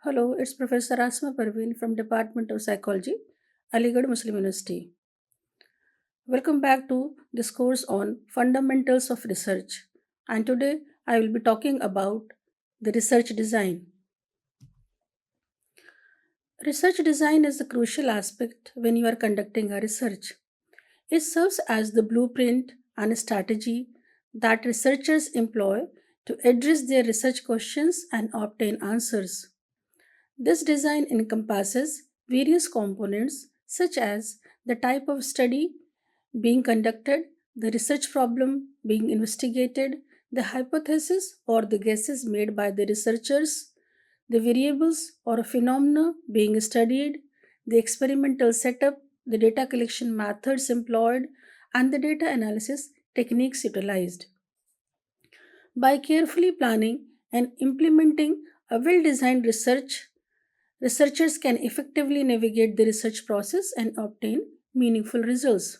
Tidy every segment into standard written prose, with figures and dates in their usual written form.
Hello, it's Professor Asma Parveen from Department of Psychology, Aligarh Muslim University. Welcome back to this course on Fundamentals of Research. And today I will be talking about the research design. Research design is a crucial aspect when you are conducting a research. It serves as the blueprint and strategy that researchers employ to address their research questions and obtain answers. This design encompasses various components such as the type of study being conducted, the research problem being investigated, the hypothesis or the guesses made by the researchers, the variables or phenomena being studied, the experimental setup, the data collection methods employed, and the data analysis techniques utilized. By carefully planning and implementing a well designed research, researchers can effectively navigate the research process and obtain meaningful results.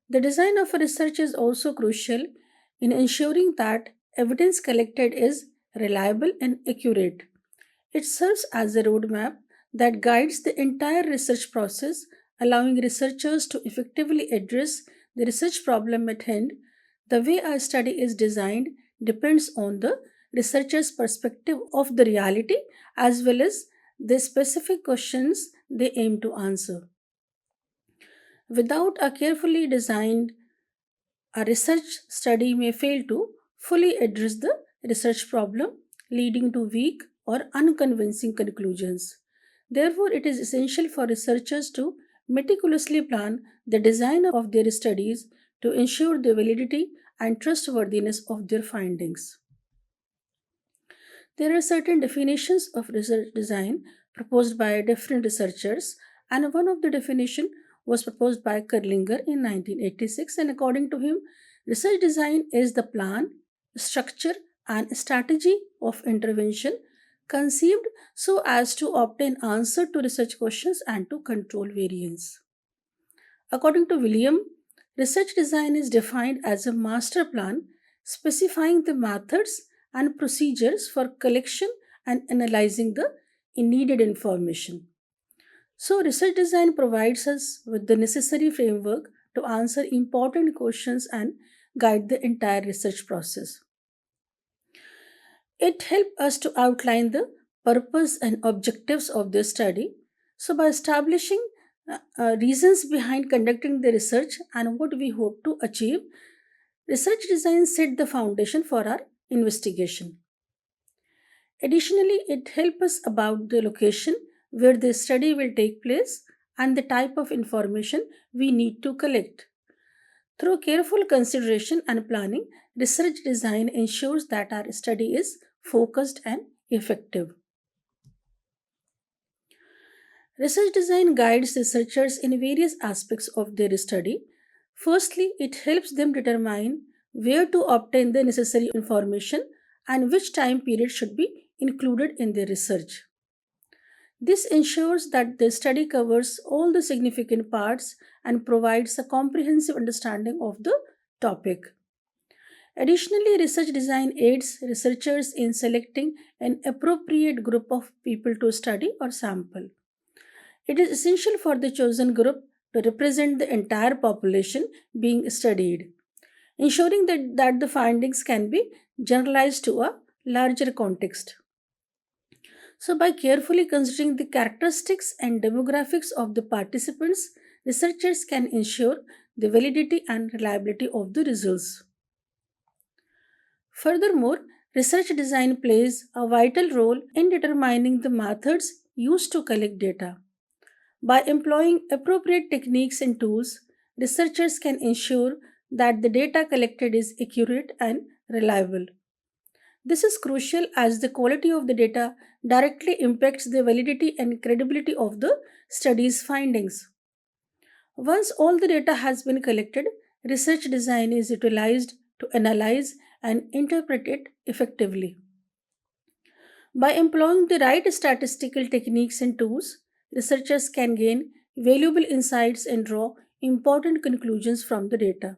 The design of a research is also crucial in ensuring that evidence collected is reliable and accurate. It serves as a roadmap that guides the entire research process, allowing researchers to effectively address the research problem at hand. The way a study is designed depends on the researcher's perspective of the reality as well as the specific questions they aim to answer. Without a carefully designed a research study may fail to fully address the research problem, leading to weak or unconvincing conclusions. Therefore, it is essential for researchers to meticulously plan the design of their studies to ensure the validity and trustworthiness of their findings. There are certain definitions of research design proposed by different researchers, and one of the definition was proposed by Kerlinger in 1986. And according to him, research design is the plan, structure, and strategy of intervention conceived so as to obtain answer to research questions and to control variance. According to William, research design is defined as a master plan specifying the methods and procedures for collection and analyzing the needed information. So, research design provides us with the necessary framework to answer important questions and guide the entire research process. It helps us to outline the purpose and objectives of the study. So, by establishing reasons behind conducting the research and what we hope to achieve, research design set the foundation for our investigation. Additionally, it helps us about the location where the study will take place and the type of information we need to collect. Through careful consideration and planning, research design ensures that our study is focused and effective. Research design guides researchers in various aspects of their study. Firstly, it helps them determine where to obtain the necessary information and which time period should be included in their research. This ensures that the study covers all the significant parts and provides a comprehensive understanding of the topic. Additionally, research design aids researchers in selecting an appropriate group of people to study or sample. It is essential for the chosen group to represent the entire population being studied, ensuring that the findings can be generalized to a larger context. So, by carefully considering the characteristics and demographics of the participants, researchers can ensure the validity and reliability of the results. Furthermore, research design plays a vital role in determining the methods used to collect data. By employing appropriate techniques and tools, researchers can ensure that the data collected is accurate and reliable. This is crucial as the quality of the data directly impacts the validity and credibility of the study's findings. Once all the data has been collected, research design is utilized to analyze and interpret it effectively. By employing the right statistical techniques and tools, researchers can gain valuable insights and draw important conclusions from the data.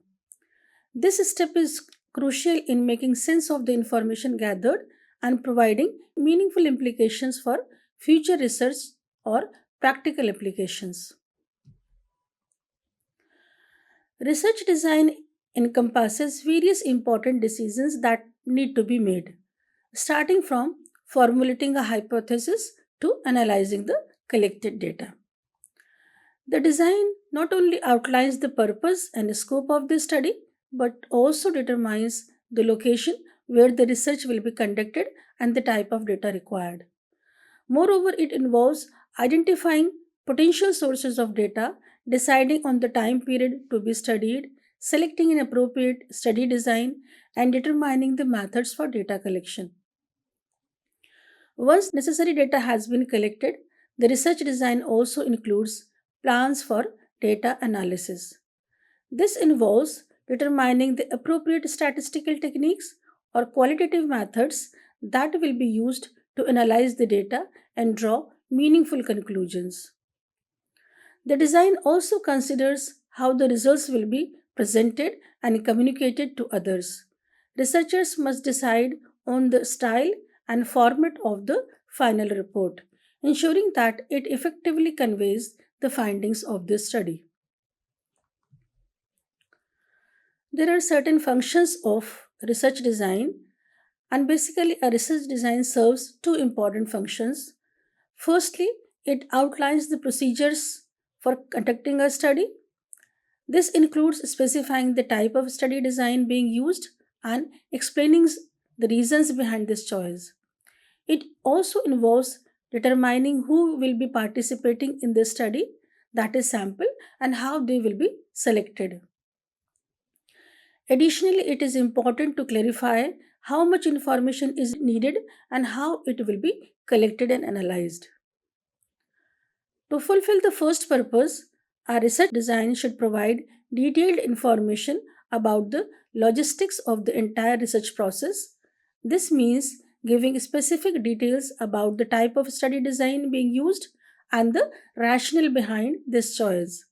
This step is crucial in making sense of the information gathered and providing meaningful implications for future research or practical applications. Research design encompasses various important decisions that need to be made, starting from formulating a hypothesis to analyzing the collected data. The design not only outlines the purpose and scope of the study, but also determines the location where the research will be conducted and the type of data required. Moreover, it involves identifying potential sources of data, deciding on the time period to be studied, selecting an appropriate study design, and determining the methods for data collection. Once necessary data has been collected, the research design also includes plans for data analysis. This involves determining the appropriate statistical techniques or qualitative methods that will be used to analyze the data and draw meaningful conclusions. The design also considers how the results will be presented and communicated to others. Researchers must decide on the style and format of the final report, ensuring that it effectively conveys the findings of the study. There are certain functions of research design, and basically, a research design serves two important functions. Firstly, it outlines the procedures for conducting a study. This includes specifying the type of study design being used and explaining the reasons behind this choice. It also involves determining who will be participating in the study, that is, sample, and how they will be selected. Additionally, it is important to clarify how much information is needed and how it will be collected and analyzed. To fulfill the first purpose, our research design should provide detailed information about the logistics of the entire research process. This means giving specific details about the type of study design being used and the rationale behind this choice.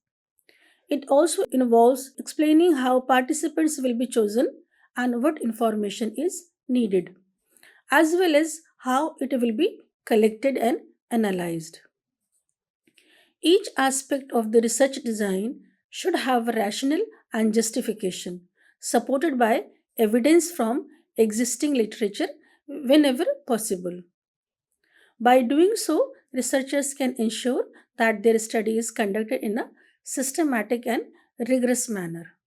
It also involves explaining how participants will be chosen and what information is needed, as well as how it will be collected and analyzed. Each aspect of the research design should have a rationale and justification, supported by evidence from existing literature whenever possible. By doing so, researchers can ensure that their study is conducted in a systematic and rigorous manner.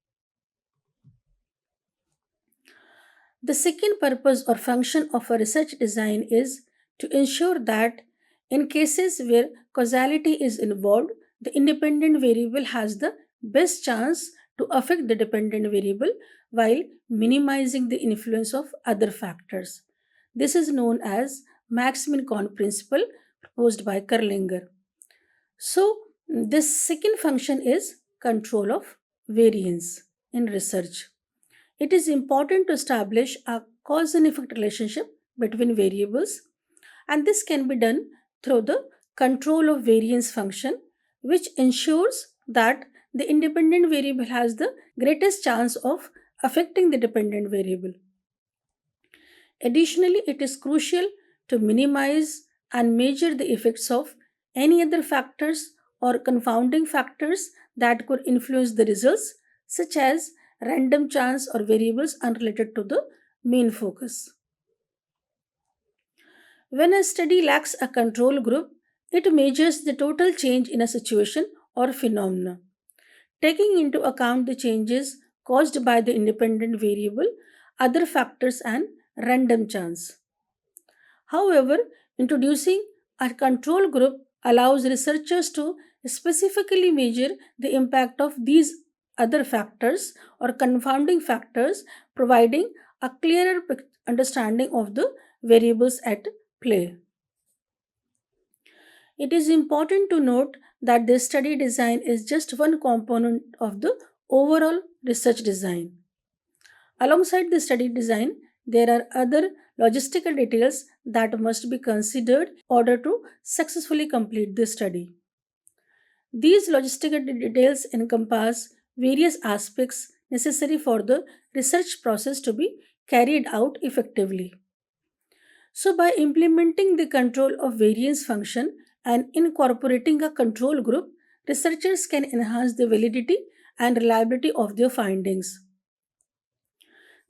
The second purpose or function of a research design is to ensure that in cases where causality is involved, the independent variable has the best chance to affect the dependent variable while minimizing the influence of other factors. This is known as Max-Min-Con principle proposed by Kerlinger. So, this second function is control of variance in research. It is important to establish a cause and effect relationship between variables, and this can be done through the control of variance function, which ensures that the independent variable has the greatest chance of affecting the dependent variable. Additionally, it is crucial to minimize and measure the effects of any other factors or confounding factors that could influence the results, such as random chance or variables unrelated to the main focus. When a study lacks a control group, it measures the total change in a situation or phenomena, taking into account the changes caused by the independent variable, other factors, and random chance. However, introducing a control group allows researchers to specifically measure the impact of these other factors or confounding factors, providing a clearer understanding of the variables at play. It is important to note that this study design is just one component of the overall research design. Alongside the study design, there are other logistical details that must be considered in order to successfully complete the study. These logistical details encompass various aspects necessary for the research process to be carried out effectively. So, by implementing the control of variance function and incorporating a control group, researchers can enhance the validity and reliability of their findings.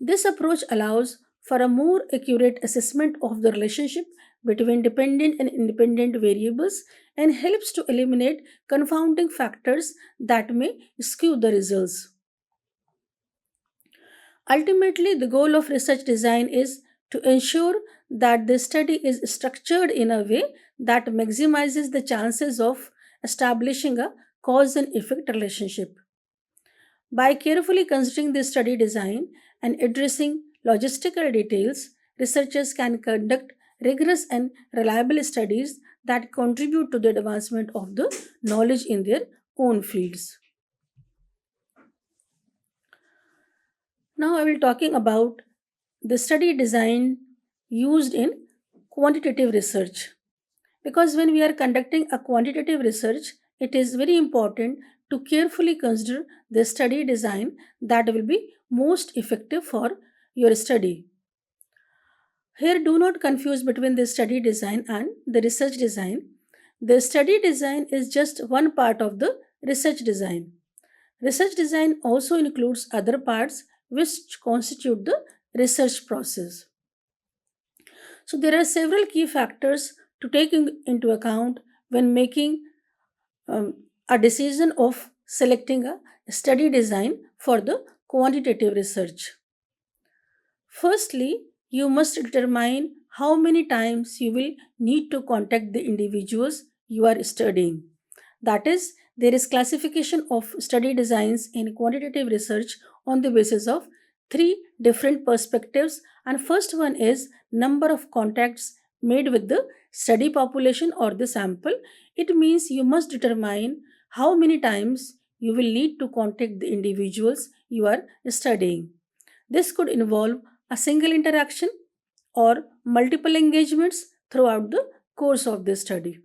This approach allows for a more accurate assessment of the relationship between dependent and independent variables and helps to eliminate confounding factors that may skew the results. Ultimately, the goal of research design is to ensure that the study is structured in a way that maximizes the chances of establishing a cause and effect relationship. By carefully considering the study design and addressing logistical details, researchers can conduct rigorous and reliable studies that contribute to the advancement of the knowledge in their own fields. Now I will talking about the study design used in quantitative research. Because when we are conducting a quantitative research, it is very important to carefully consider the study design that will be most effective for your study. Here, do not confuse between the study design and the research design. The study design is just one part of the research design. Research design also includes other parts which constitute the research process. So, there are several key factors to take into account when making a decision of selecting a study design for the quantitative research. Firstly, you must determine how many times you will need to contact the individuals you are studying. That is, there is classification of study designs in quantitative research on the basis of three different perspectives. And first one is number of contacts made with the study population or the sample. It means you must determine how many times you will need to contact the individuals you are studying. This could involve a single interaction or multiple engagements throughout the course of the study.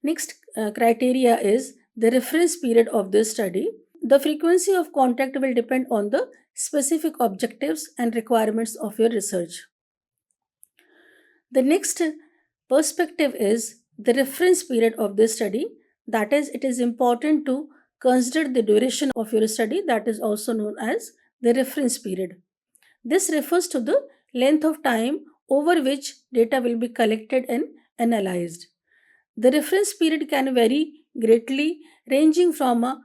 Next criteria is the reference period of the study. The frequency of contact will depend on the specific objectives and requirements of your research. The next perspective is the reference period of the study. That is, it is important to consider the duration of your study, that is also known as the reference period. This refers to the length of time over which data will be collected and analyzed. The reference period can vary greatly, ranging from a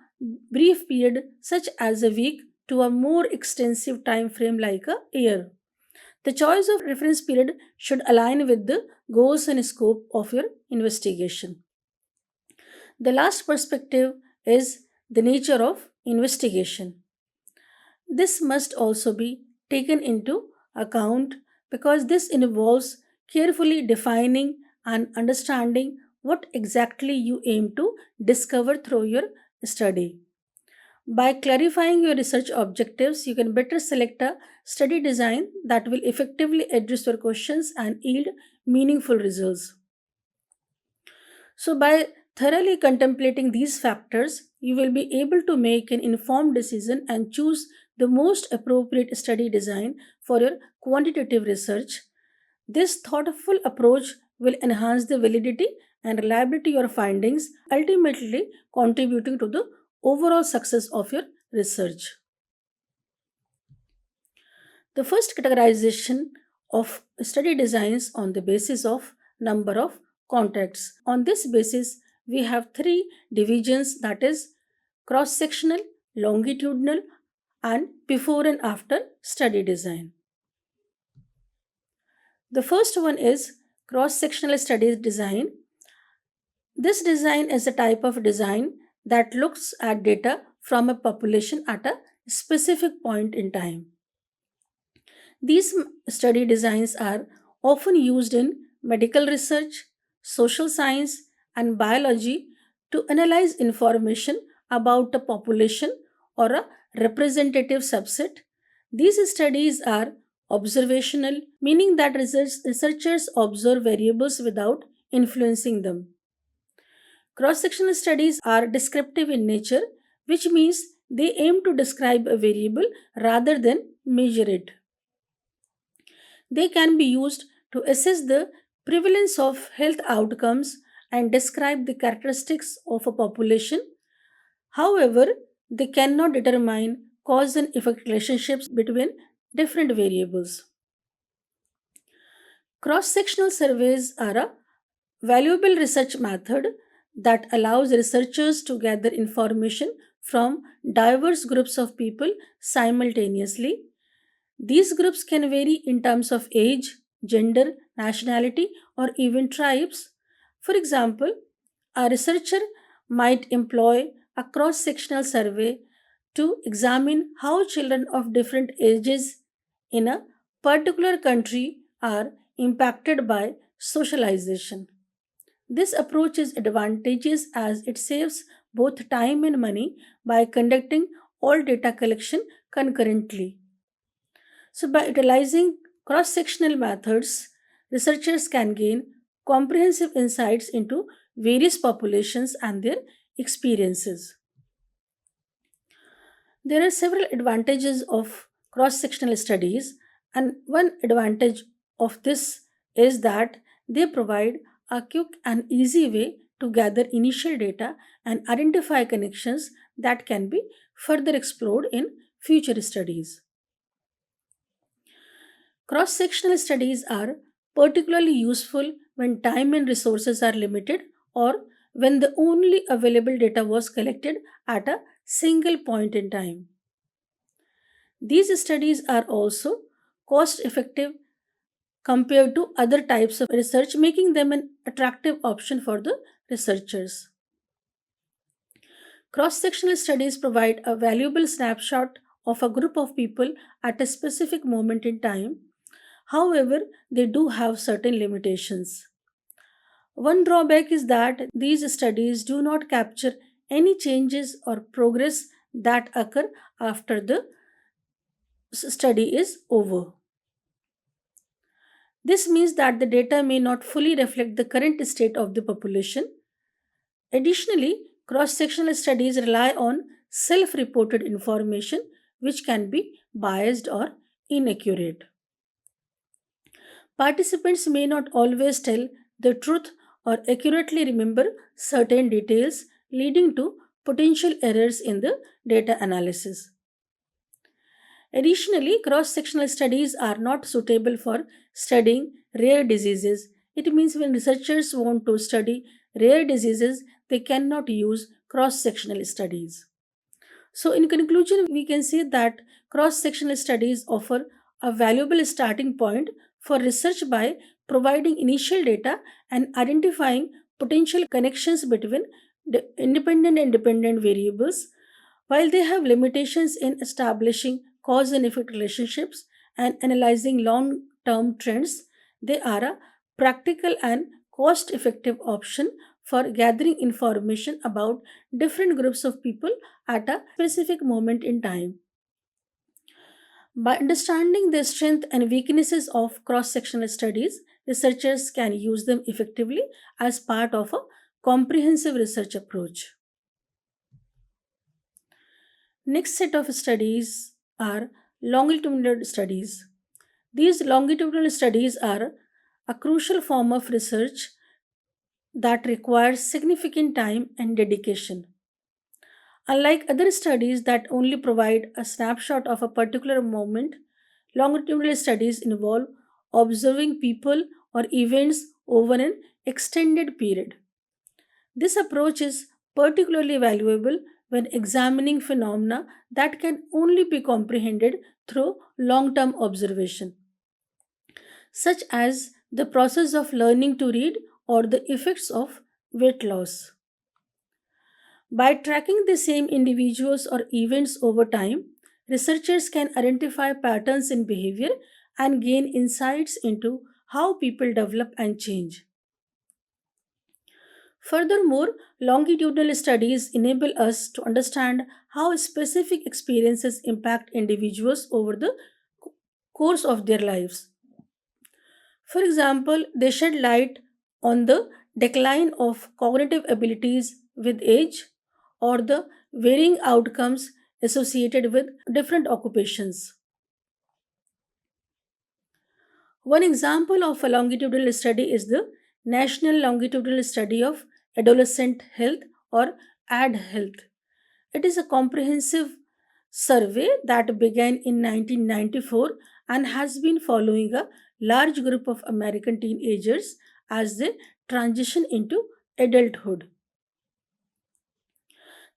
brief period such as a week to a more extensive time frame like a year. The choice of reference period should align with the goals and scope of your investigation. The last perspective is the nature of investigation. This must also be taken into account because this involves carefully defining and understanding what exactly you aim to discover through your study. By clarifying your research objectives, you can better select a study design that will effectively address your questions and yield meaningful results. So, by thoroughly contemplating these factors, you will be able to make an informed decision and choose the most appropriate study design for your quantitative research. This thoughtful approach will enhance the validity and reliability of your findings, ultimately contributing to the overall success of your research. The first categorization of study designs on the basis of number of contacts. On this basis, we have three divisions, that is cross sectional, longitudinal, and before and after study design. The first one is cross sectional studies design. This design is a type of design that looks at data from a population at a specific point in time. These study designs are often used in medical research, social science, and biology to analyze information about a population or a representative subset. These studies are observational, meaning that researchers observe variables without influencing them. Cross sectional studies are descriptive in nature, which means they aim to describe a variable rather than measure it. They can be used to assess the prevalence of health outcomes and describe the characteristics of a population. However, they cannot determine cause and effect relationships between different variables. Cross sectional surveys are a valuable research method that allows researchers to gather information from diverse groups of people simultaneously. These groups can vary in terms of age, gender, nationality, or even tribes. For example, a researcher might employ a cross sectional survey to examine how children of different ages in a particular country are impacted by socialization. This approach is advantageous as it saves both time and money by conducting all data collection concurrently. So, by utilizing cross sectional methods, researchers can gain comprehensive insights into various populations and their experiences. There are several advantages of cross sectional studies, and one advantage of this is that they provide a quick and easy way to gather initial data and identify connections that can be further explored in future studies. Cross sectional studies are particularly useful when time and resources are limited or when the only available data was collected at a single point in time. These studies are also cost effective compared to other types of research, making them an attractive option for the researchers. Cross sectional studies provide a valuable snapshot of a group of people at a specific moment in time. However, they do have certain limitations. One drawback is that these studies do not capture any changes or progress that occur after the study is over. This means that the data may not fully reflect the current state of the population. Additionally, cross sectional studies rely on self reported information which can be biased or inaccurate. Participants may not always tell the truth or accurately remember certain details, leading to potential errors in the data analysis. Additionally, cross sectional studies are not suitable for studying rare diseases. It means when researchers want to study rare diseases, they cannot use cross sectional studies. So, in conclusion, we can say that cross sectional studies offer a valuable starting point for research by providing initial data and identifying potential connections between independent and dependent variables. While they have limitations in establishing cause and effect relationships and analyzing long term trends, they are a practical and cost effective option for gathering information about different groups of people at a specific moment in time. By understanding the strengths and weaknesses of cross sectional studies, researchers can use them effectively as part of a comprehensive research approach. Next set of studies are longitudinal studies. These longitudinal studies are a crucial form of research that requires significant time and dedication. Unlike other studies that only provide a snapshot of a particular moment, longitudinal studies involve observing people or events over an extended period. This approach is particularly valuable when examining phenomena that can only be comprehended through long term observation, such as the process of learning to read or the effects of weight loss. By tracking the same individuals or events over time, researchers can identify patterns in behavior and gain insights into how people develop and change. Furthermore, longitudinal studies enable us to understand how specific experiences impact individuals over the course of their lives. For example, they shed light on the decline of cognitive abilities with age or the varying outcomes associated with different occupations. One example of a longitudinal study is the National Longitudinal Study of Adolescent Health or AD Health. It is a comprehensive survey that began in 1994 and has been following a large group of American teenagers as they transition into adulthood.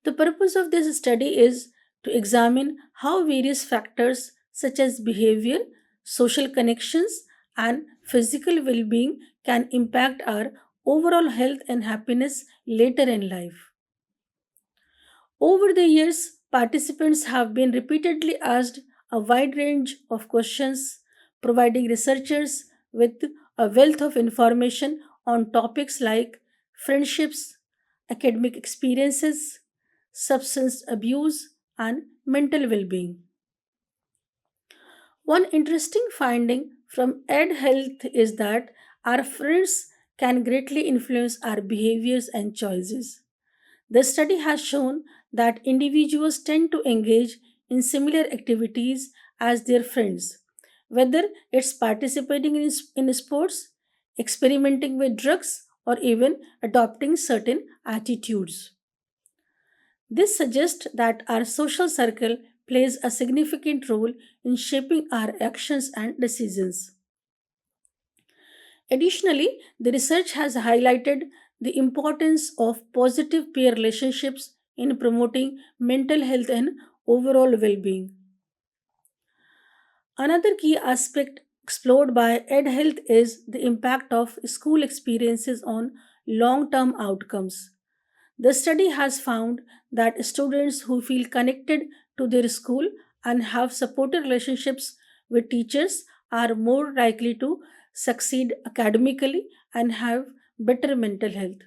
The purpose of this study is to examine how various factors such as behavior, social connections, and physical well being can impact our overall health and happiness later in life. Over the years, participants have been repeatedly asked a wide range of questions, providing researchers with a wealth of information on topics like friendships, academic experiences, substance abuse, and mental well being. One interesting finding from Ed Health is that our friends can greatly influence our behaviors and choices. The study has shown that individuals tend to engage in similar activities as their friends, whether it's participating in sports, experimenting with drugs, or even adopting certain attitudes. This suggests that our social circle plays a significant role in shaping our actions and decisions. Additionally, the research has highlighted the importance of positive peer relationships in promoting mental health and overall well being. Another key aspect explored by EdHealth is the impact of school experiences on long term outcomes. The study has found that students who feel connected to their school and have supportive relationships with teachers are more likely to succeed academically and have better mental health.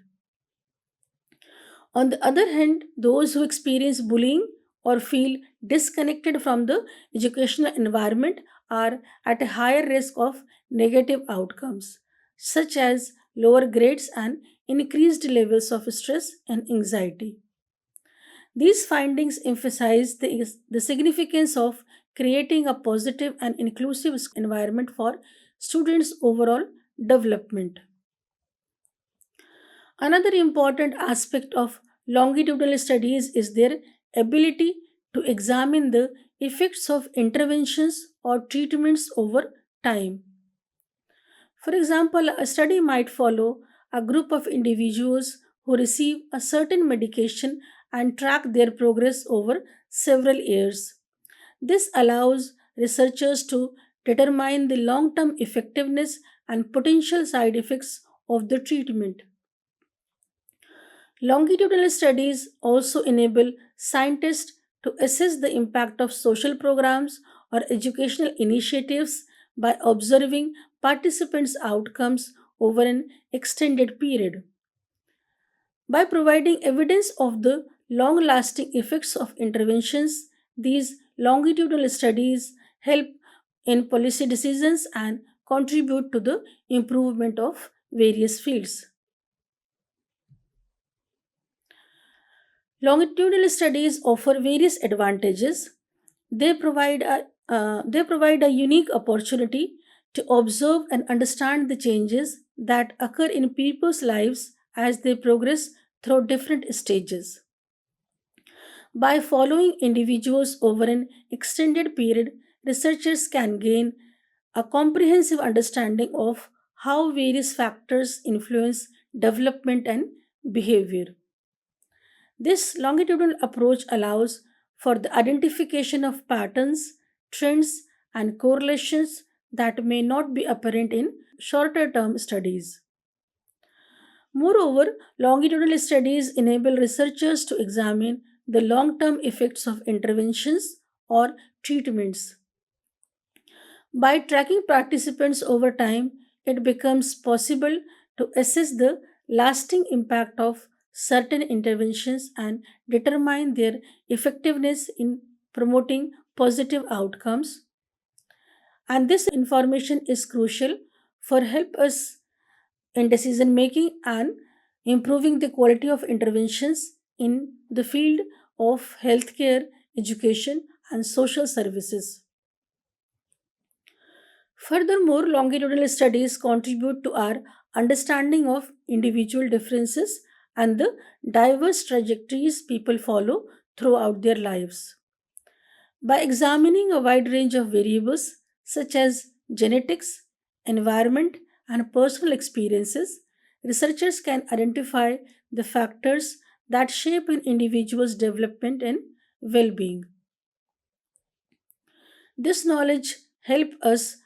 On the other hand, those who experience bullying or feel disconnected from the educational environment are at a higher risk of negative outcomes, such as lower grades and increased levels of stress and anxiety. These findings emphasize the significance of creating a positive and inclusive environment for students' overall development. Another important aspect of longitudinal studies is their ability to examine the effects of interventions or treatments over time. For example, a study might follow a group of individuals who receive a certain medication and track their progress over several years. This allows researchers to determine the long term effectiveness and potential side effects of the treatment. Longitudinal studies also enable scientists to assess the impact of social programs or educational initiatives by observing participants' outcomes over an extended period. By providing evidence of the long lasting effects of interventions, these longitudinal studies help in policy decisions and contribute to the improvement of various fields. Longitudinal studies offer various advantages. They provide a unique opportunity to observe and understand the changes that occur in people's lives as they progress through different stages. By following individuals over an extended period, researchers can gain a comprehensive understanding of how various factors influence development and behavior. This longitudinal approach allows for the identification of patterns, trends, and correlations that may not be apparent in shorter term studies. Moreover, longitudinal studies enable researchers to examine the long term effects of interventions or treatments. By tracking participants over time, it becomes possible to assess the lasting impact of certain interventions and determine their effectiveness in promoting positive outcomes. And this information is crucial for help us in decision making and improving the quality of interventions in the field of healthcare, education, and social services. Furthermore, longitudinal studies contribute to our understanding of individual differences and the diverse trajectories people follow throughout their lives. By examining a wide range of variables such as genetics, environment, and personal experiences, researchers can identify the factors that shape an individual's development and well being. This knowledge helps us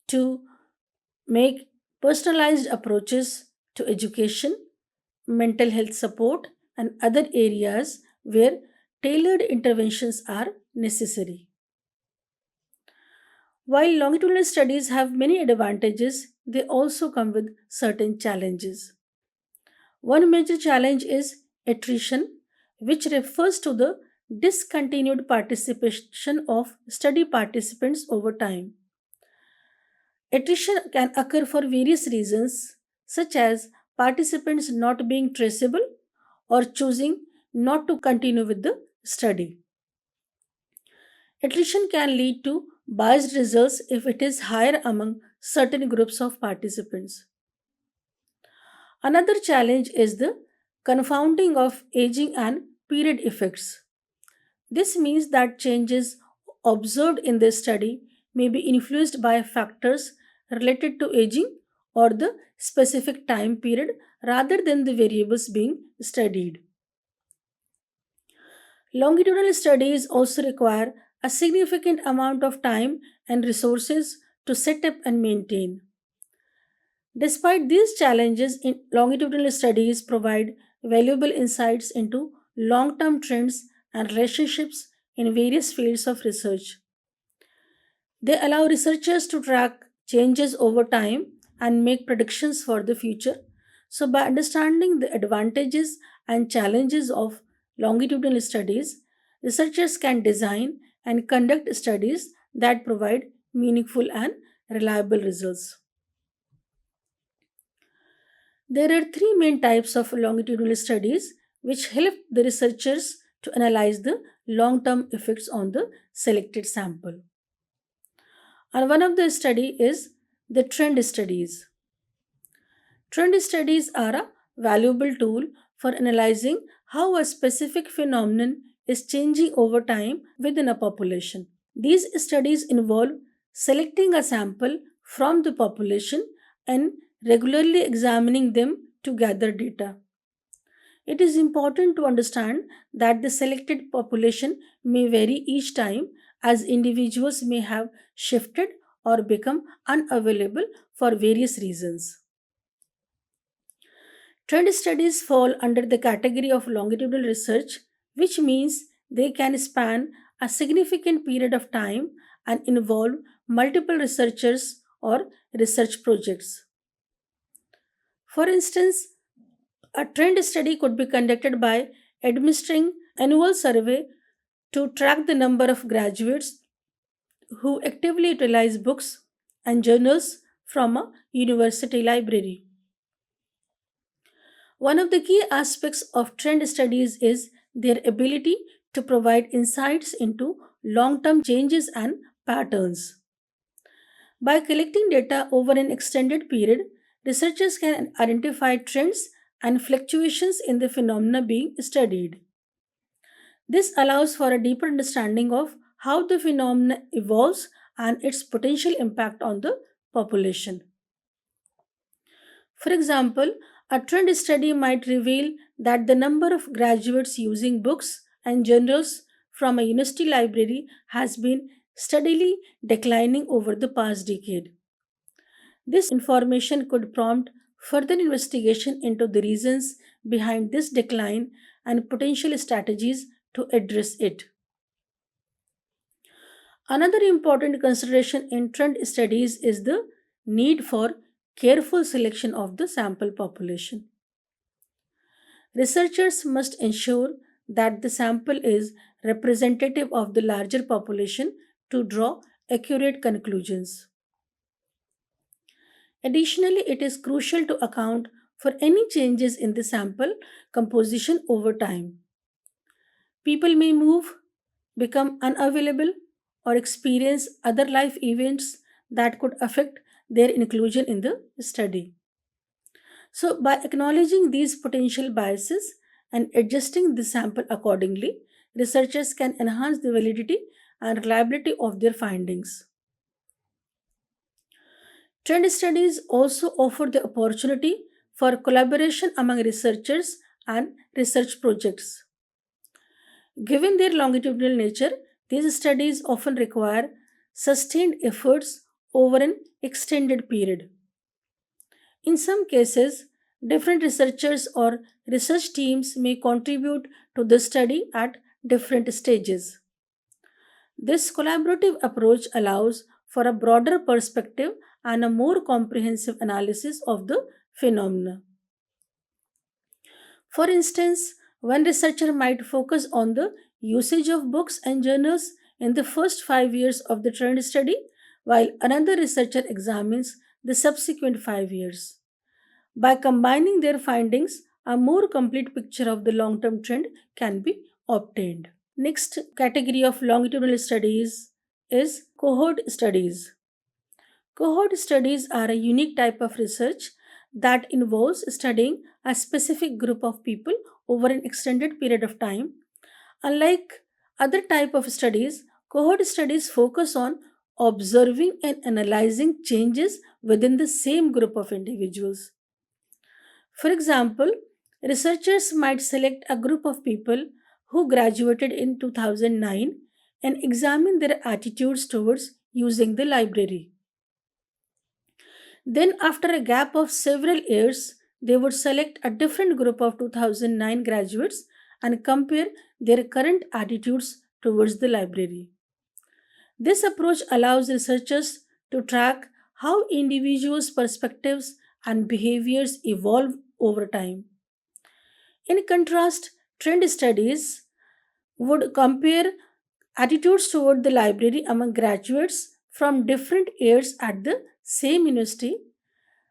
to make personalized approaches to education, mental health support, and other areas where tailored interventions are necessary. While longitudinal studies have many advantages, they also come with certain challenges. One major challenge is attrition, which refers to the discontinued participation of study participants over time. Attrition can occur for various reasons, such as participants not being traceable or choosing not to continue with the study. Attrition can lead to biased results if it is higher among certain groups of participants. Another challenge is the confounding of aging and period effects. This means that changes observed in the study may be influenced by factors related to aging or the specific time period rather than the variables being studied. Longitudinal studies also require a significant amount of time and resources to set up and maintain. Despite these challenges, longitudinal studies provide valuable insights into long term trends and relationships in various fields of research. They allow researchers to track changes over time and make predictions for the future. So, by understanding the advantages and challenges of longitudinal studies, researchers can design and conduct studies that provide meaningful and reliable results. There are three main types of longitudinal studies which help the researchers to analyze the long term effects on the selected sample. And one of the study is the trend studies. Trend studies are a valuable tool for analyzing how a specific phenomenon is changing over time within a population. These studies involve selecting a sample from the population and regularly examining them to gather data. It is important to understand that the selected population may vary each time as individuals may have shifted or become unavailable for various reasons. Trend studies fall under the category of longitudinal research, which means they can span a significant period of time and involve multiple researchers or research projects. For instance, a trend study could be conducted by administering annual survey to track the number of graduates who actively utilize books and journals from a university library. One of the key aspects of trend studies is their ability to provide insights into long term changes and patterns. By collecting data over an extended period, researchers can identify trends and fluctuations in the phenomena being studied. This allows for a deeper understanding of how the phenomena evolves and its potential impact on the population. For example, a trend study might reveal that the number of graduates using books and journals from a university library has been steadily declining over the past decade. This information could prompt further investigation into the reasons behind this decline and potential strategies to address it. Another important consideration in trend studies is the need for careful selection of the sample population. Researchers must ensure that the sample is representative of the larger population to draw accurate conclusions. Additionally, it is crucial to account for any changes in the sample composition over time. People may move, become unavailable, or experience other life events that could affect their inclusion in the study. So, by acknowledging these potential biases and adjusting the sample accordingly, researchers can enhance the validity and reliability of their findings. Trend studies also offer the opportunity for collaboration among researchers and research projects. Given their longitudinal nature, these studies often require sustained efforts over an extended period. In some cases, different researchers or research teams may contribute to the study at different stages. This collaborative approach allows for a broader perspective and a more comprehensive analysis of the phenomena. For instance, one researcher might focus on the usage of books and journals in the first 5 years of the trend study, while another researcher examines the subsequent 5 years. By combining their findings, a more complete picture of the long term trend can be obtained. Next category of longitudinal studies is cohort studies. Cohort studies are a unique type of research that involves studying a specific group of people over an extended period of time. Unlike other type of studies, cohort studies focus on observing and analyzing changes within the same group of individuals. For example, researchers might select a group of people who graduated in 2009 and examine their attitudes towards using the library. Then, after a gap of several years, they would select a different group of 2009 graduates and compare their current attitudes towards the library. This approach allows researchers to track how individuals' perspectives and behaviors evolve over time. In contrast, trend studies would compare attitudes toward the library among graduates from different years at the same university.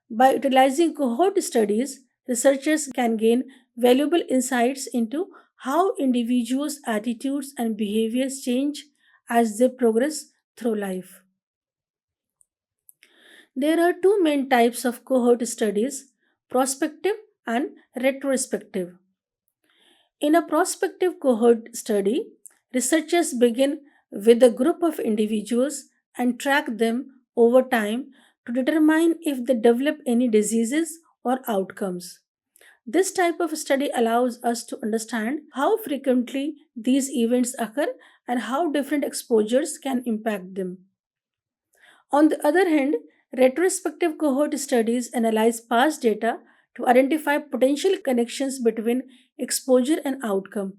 By utilizing cohort studies, researchers can gain valuable insights into how individuals' attitudes and behaviors change as they progress through life. There are two main types of cohort studies: prospective and retrospective. In a prospective cohort study, researchers begin with a group of individuals and track them over time to determine if they develop any diseases or outcomes. This type of study allows us to understand how frequently these events occur and how different exposures can impact them. On the other hand, retrospective cohort studies analyze past data to identify potential connections between exposure and outcome.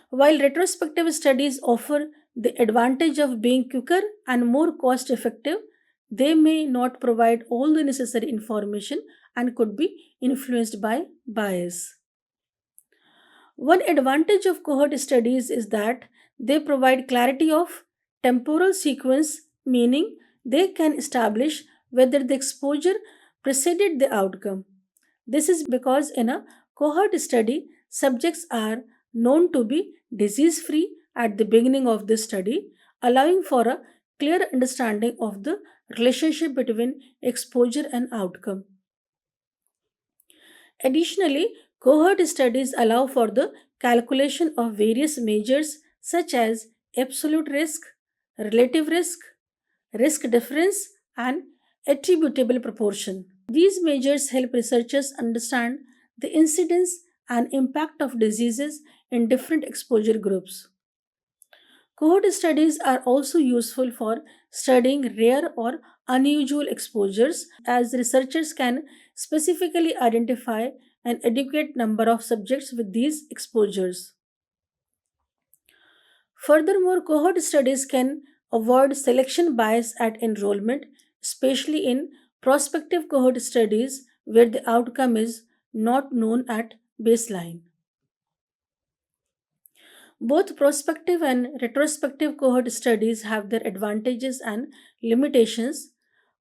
While retrospective studies offer the advantage of being quicker and more cost effective, they may not provide all the necessary information and could be influenced by bias. One advantage of cohort studies is that they provide clarity of temporal sequence, meaning they can establish whether the exposure preceded the outcome. This is because in a cohort study, subjects are known to be disease free at the beginning of the study, allowing for a clear understanding of the relationship between exposure and outcome. Additionally, cohort studies allow for the calculation of various measures such as absolute risk, relative risk difference, and attributable proportion. These measures help researchers understand the incidence and impact of diseases in different exposure groups. Cohort studies are also useful for studying rare or unusual exposures, as researchers can specifically identify an adequate number of subjects with these exposures. Furthermore, cohort studies can avoid selection bias at enrollment, especially in prospective cohort studies where the outcome is not known at baseline. Both prospective and retrospective cohort studies have their advantages and limitations.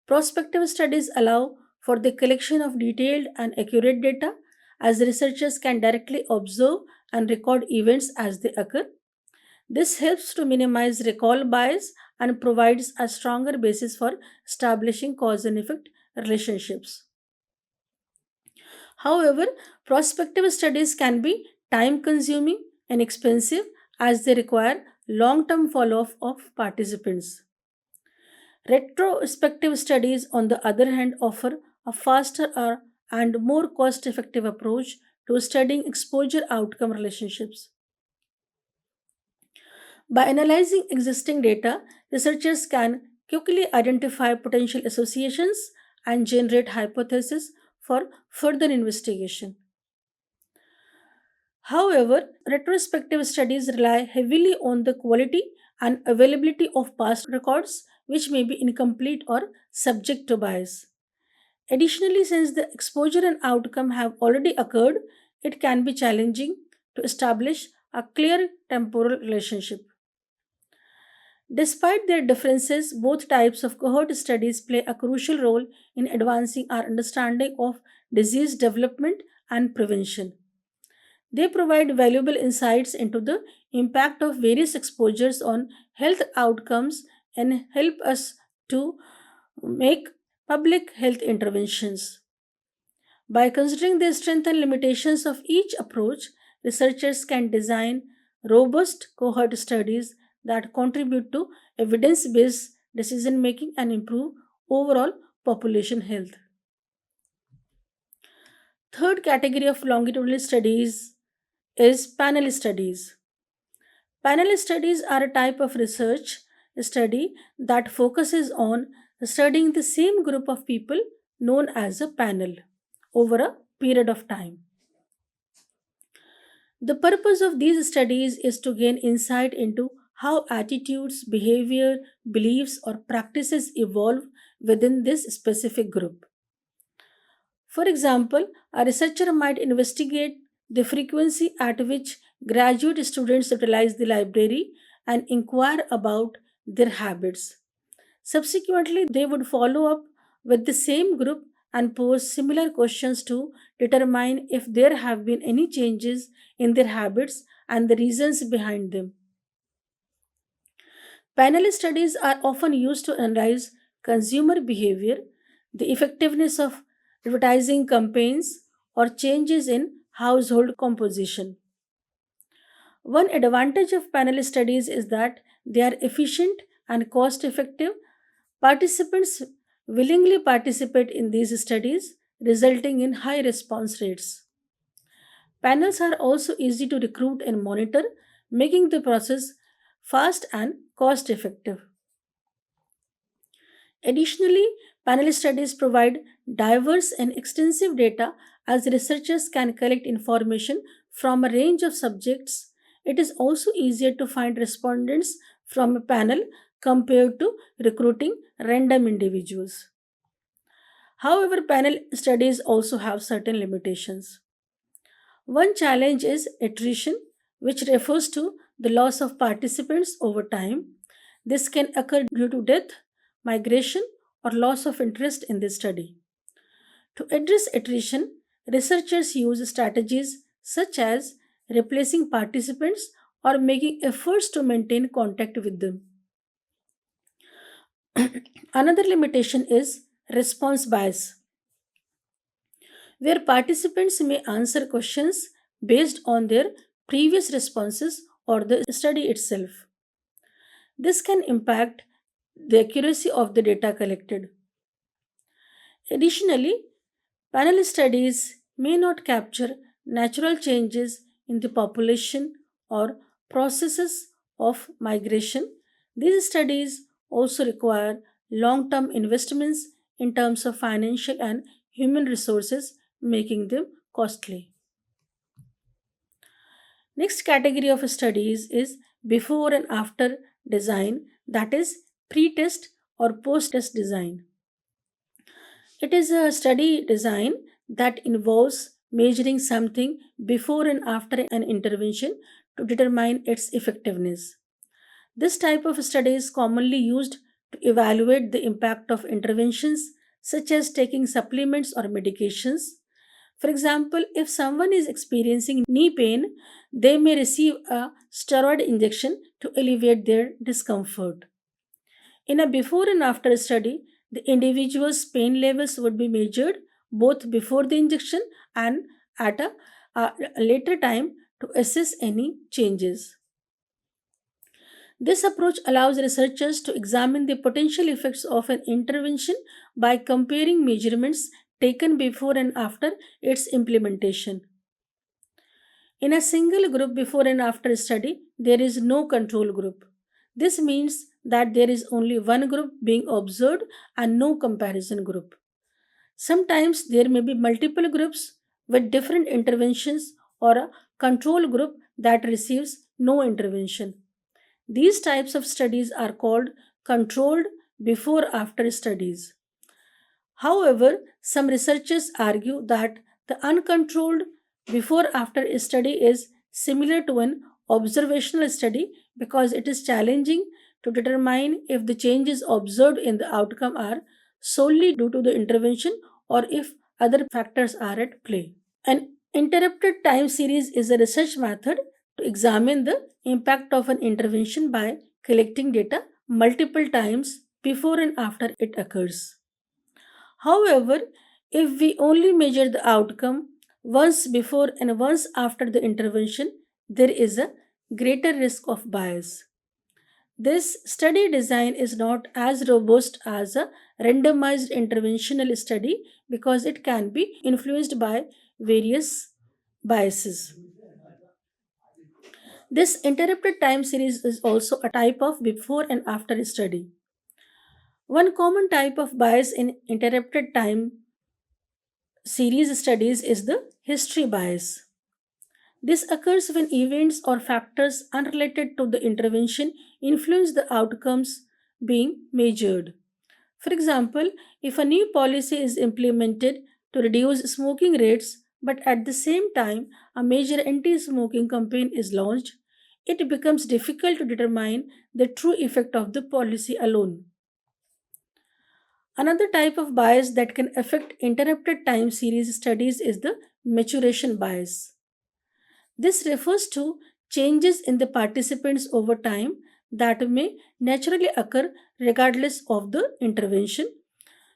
Prospective studies allow for the collection of detailed and accurate data, as researchers can directly observe and record events as they occur. This helps to minimize recall bias and provides a stronger basis for establishing cause and effect relationships. However, prospective studies can be time consuming and expensive as they require long term follow up of participants. Retrospective studies, on the other hand, offer a faster and more cost effective approach to studying exposure outcome relationships. By analyzing existing data, researchers can quickly identify potential associations and generate hypotheses for further investigation. However, retrospective studies rely heavily on the quality and availability of past records, which may be incomplete or subject to bias. Additionally, since the exposure and outcome have already occurred, it can be challenging to establish a clear temporal relationship. Despite their differences, both types of cohort studies play a crucial role in advancing our understanding of disease development and prevention. They provide valuable insights into the impact of various exposures on health outcomes and help us to make public health interventions. By considering the strengths and limitations of each approach, researchers can design robust cohort studies that contribute to evidence based decision making and improve overall population health. Third category of longitudinal studies is panel studies. Panel studies are a type of research study that focuses on studying the same group of people known as a panel over a period of time. The purpose of these studies is to gain insight into how attitudes, behavior, beliefs, or practices evolve within this specific group. For example, a researcher might investigate the frequency at which graduate students utilize the library and inquire about their habits. Subsequently, they would follow up with the same group and pose similar questions to determine if there have been any changes in their habits and the reasons behind them. Panel studies are often used to analyze consumer behavior, the effectiveness of advertising campaigns, or changes in household composition. One advantage of panel studies is that they are efficient and cost effective. Participants willingly participate in these studies, resulting in high response rates. Panels are also easy to recruit and monitor, making the process fast and cost effective. Additionally, panel studies provide diverse and extensive data as researchers can collect information from a range of subjects. It is also easier to find respondents from a panel compared to recruiting random individuals. However, panel studies also have certain limitations. One challenge is attrition, which refers to the loss of participants over time. This can occur due to death, migration, or loss of interest in the study. To address attrition, researchers use strategies such as replacing participants or making efforts to maintain contact with them. Another limitation is response bias, where participants may answer questions based on their previous responses or the study itself. This can impact the accuracy of the data collected. Additionally, panel studies may not capture natural changes in the population or processes of migration. These studies also require long term investments in terms of financial and human resources, making them costly. Next category of studies is before and after design, that is pre test or post test design. It is a study design that involves measuring something before and after an intervention to determine its effectiveness. This type of study is commonly used to evaluate the impact of interventions such as taking supplements or medications. For example, if someone is experiencing knee pain, they may receive a steroid injection to alleviate their discomfort. In a before and after study, the individual's pain levels would be measured both before the injection and at a later time to assess any changes. This approach allows researchers to examine the potential effects of an intervention by comparing measurements taken before and after its implementation. In a single group before and after study, there is no control group. This means that there is only one group being observed and no comparison group. Sometimes there may be multiple groups with different interventions or a control group that receives no intervention. These types of studies are called controlled before after studies. However, some researchers argue that the uncontrolled before after study is similar to an observational study because it is challenging to determine if the changes observed in the outcome are solely due to the intervention or if other factors are at play. An interrupted time series is a research method to examine the impact of an intervention by collecting data multiple times before and after it occurs. However, if we only measure the outcome once before and once after the intervention, there is a greater risk of bias. This study design is not as robust as a randomized interventional study because it can be influenced by various biases. This interrupted time series is also a type of before and after study. One common type of bias in interrupted time series studies is the history bias. This occurs when events or factors unrelated to the intervention influence the outcomes being measured. For example, if a new policy is implemented to reduce smoking rates, but at the same time a major anti smoking campaign is launched, it becomes difficult to determine the true effect of the policy alone. Another type of bias that can affect interrupted time series studies is the maturation bias. This refers to changes in the participants over time that may naturally occur regardless of the intervention.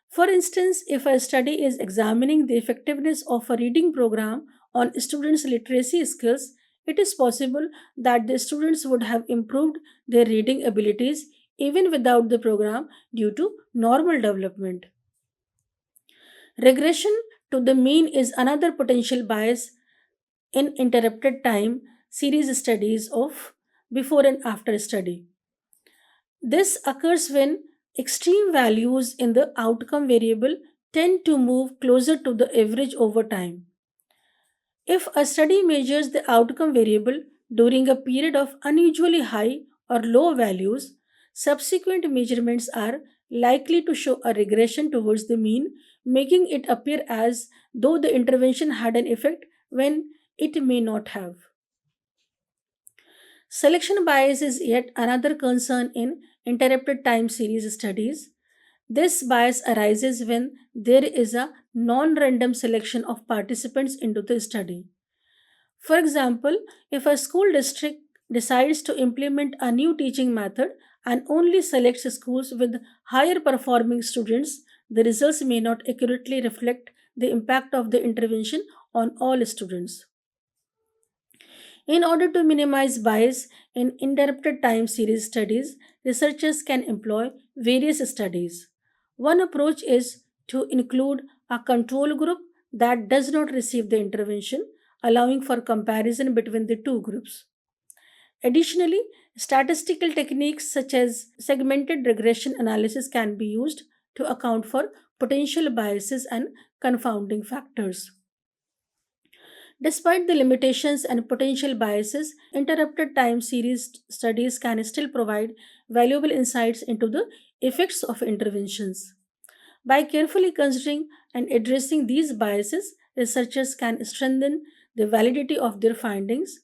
For instance, if a study is examining the effectiveness of a reading program on students' literacy skills, it is possible that the students would have improved their reading abilities even without the program due to normal development. Regression to the mean is another potential bias in interrupted time series studies of before and after study. This occurs when extreme values in the outcome variable tend to move closer to the average over time. If a study measures the outcome variable during a period of unusually high or low values, subsequent measurements are likely to show a regression towards the mean, making it appear as though the intervention had an effect when it may not have. Selection bias is yet another concern in interrupted time series studies. This bias arises when there is a non random selection of participants into the study. For example, if a school district decides to implement a new teaching method and only selects schools with higher performing students, the results may not accurately reflect the impact of the intervention on all students. In order to minimize bias in interrupted time series studies, researchers can employ various studies. One approach is to include a control group that does not receive the intervention, allowing for comparison between the two groups. Additionally, statistical techniques such as segmented regression analysis can be used to account for potential biases and confounding factors. Despite the limitations and potential biases, interrupted time series studies can still provide valuable insights into the effects of interventions. By carefully considering and addressing these biases, researchers can strengthen the validity of their findings.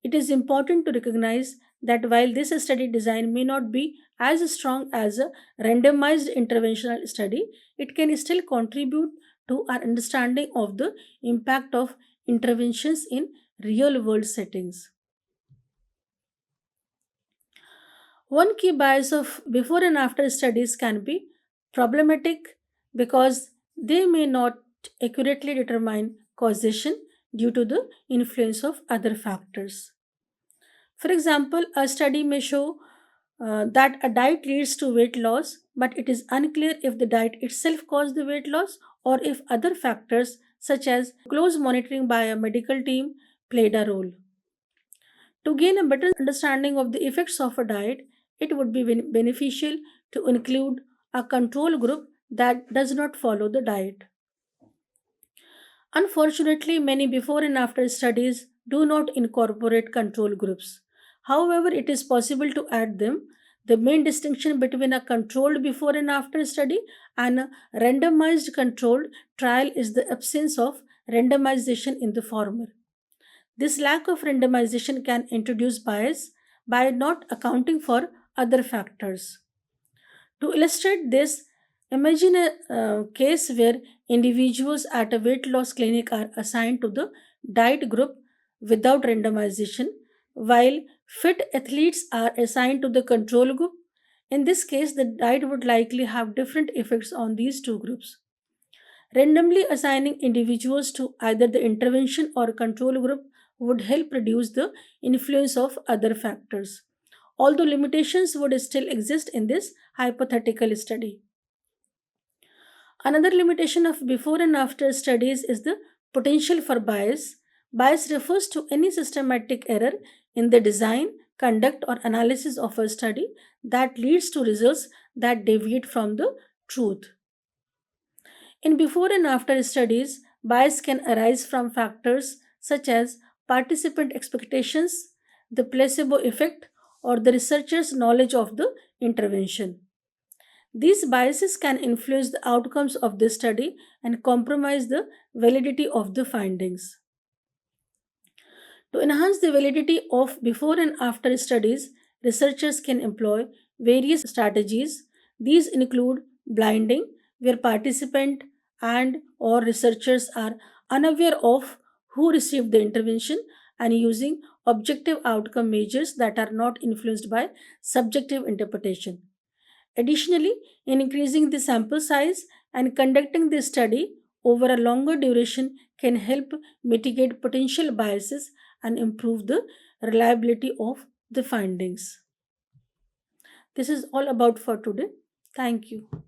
It is important to recognize that while this study design may not be as strong as a randomized interventional study, it can still contribute to our understanding of the impact of interventions in real world settings. One key bias of before and after studies can be problematic because they may not accurately determine causation due to the influence of other factors. For example, a study may show that a diet leads to weight loss, but it is unclear if the diet itself caused the weight loss or if other factors, such as close monitoring by a medical team, played a role. To gain a better understanding of the effects of a diet, it would be beneficial to include a control group that does not follow the diet. Unfortunately, many before and after studies do not incorporate control groups. However, it is possible to add them. The main distinction between a controlled before and after study and a randomized controlled trial is the absence of randomization in the former. This lack of randomization can introduce bias by not accounting for other factors. To illustrate this, imagine a case where individuals at a weight loss clinic are assigned to the diet group without randomization, while fit athletes are assigned to the control group. In this case, the diet would likely have different effects on these two groups. Randomly assigning individuals to either the intervention or control group would help reduce the influence of other factors, although limitations would still exist in this hypothetical study. Another limitation of before and after studies is the potential for bias. Bias refers to any systematic error in the design, conduct, or analysis of a study that leads to results that deviate from the truth. In before and after studies, bias can arise from factors such as participant expectations, the placebo effect, or the researcher's knowledge of the intervention. These biases can influence the outcomes of the study and compromise the validity of the findings. To enhance the validity of before and after studies, researchers can employ various strategies. These include blinding, where participants and or researchers are unaware of who received the intervention, and using objective outcome measures that are not influenced by subjective interpretation. Additionally, in increasing the sample size and conducting the study over a longer duration can help mitigate potential biases and improve the reliability of the findings. This is all about for today. Thank you.